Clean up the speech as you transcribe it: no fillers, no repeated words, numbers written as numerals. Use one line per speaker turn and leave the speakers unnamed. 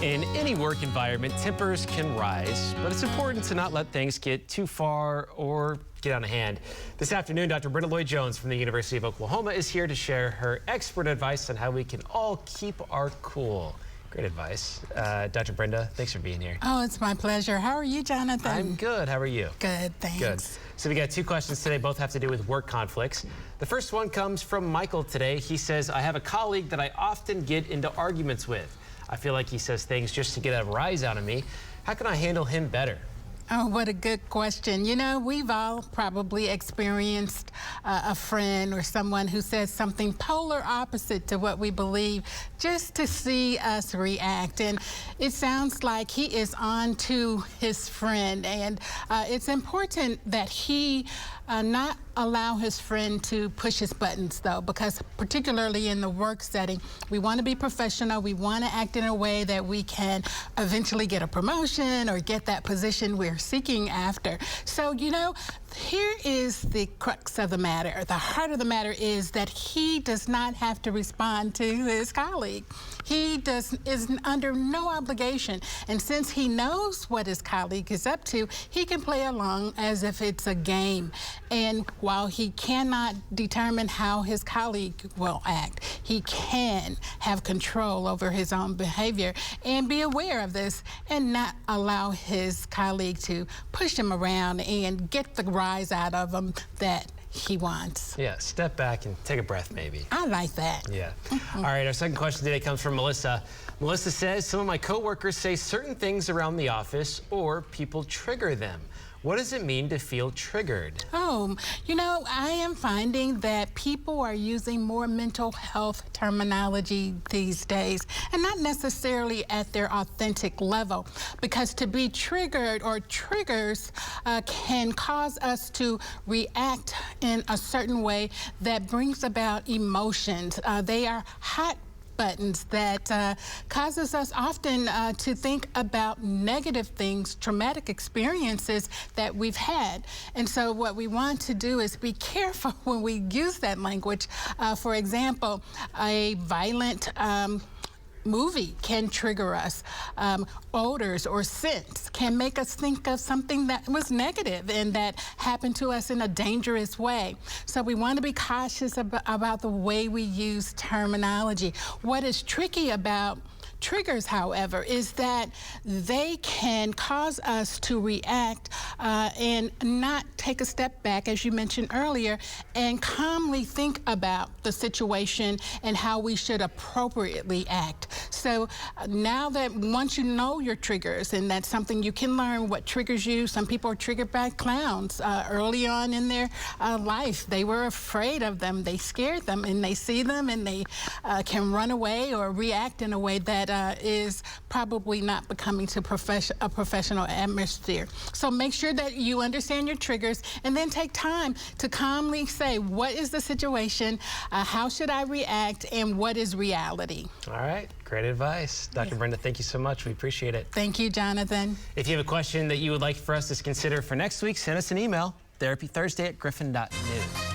In any work environment, tempers can rise, but it's important to not let things get too far or get out of hand. This afternoon, Dr. Brenda Lloyd-Jones from the University of Oklahoma is here to share her expert advice on how we can all keep our cool. Great advice. Dr. Brenda, thanks for being here.
Oh, it's my pleasure. How are you, Jonathan?
I'm good. How are you?
Good, thanks.
Good. So we got two questions today, both have to do with work conflicts. The first one comes from Michael today. He says, I have a colleague that I often get into arguments with. I feel like he says things just to get a rise out of me. How can I handle him better?
Oh, what a good question. You know, we've all probably experienced a friend or someone who says something polar opposite to what we believe just to see us react. And it sounds like he is on to his friend. And it's important that he not allow his friend to push his buttons, though, because particularly in the work setting, we want to be professional. We want to act in a way that we can eventually get a promotion or get that position we're seeking after. So, you know, here is the crux of the matter. The heart of the matter is that he does not have to respond to his colleague. He is under no obligation. And since he knows what his colleague is up to, he can play along as if it's a game. And while he cannot determine how his colleague will act, he can have control over his own behavior and be aware of this and not allow his colleague to push him around and get the rise out of him that he wants.
Yeah, step back and take a breath, maybe.
I like that.
Yeah. All right, our second question today comes from Melissa. Melissa says, some of my coworkers say certain things around the office or people trigger them. What does it mean to feel triggered?
Oh, you know, I am finding that people are using more mental health terminology these days, and not necessarily at their authentic level, because to be triggered or triggers can cause us to react in a certain way that brings about emotions. They are hot buttons that causes us often to think about negative things, traumatic experiences that we've had. And so what we want to do is be careful when we use that language. For example, a violent movie can trigger us. Odors or scents can make us think of something that was negative and that happened to us in a dangerous way. So we want to be cautious about the way we use terminology. What is tricky about triggers, however, is that they can cause us to react and not take a step back, as you mentioned earlier, and calmly think about the situation and how we should appropriately act. So now that once you know your triggers, and that's something you can learn what triggers you. Some people are triggered by clowns. Early on in their life, they were afraid of them. They scared them, and they see them, and they can run away or react in a way that is probably not becoming to a professional atmosphere. So make sure that you understand your triggers and then take time to calmly say, what is the situation, how should I react, and what is reality?
All right, great advice. Dr. Brenda, thank you so much. We appreciate it.
Thank you, Jonathan.
If you have a question that you would like for us to consider for next week, send us an email, therapythursday@griffin.news.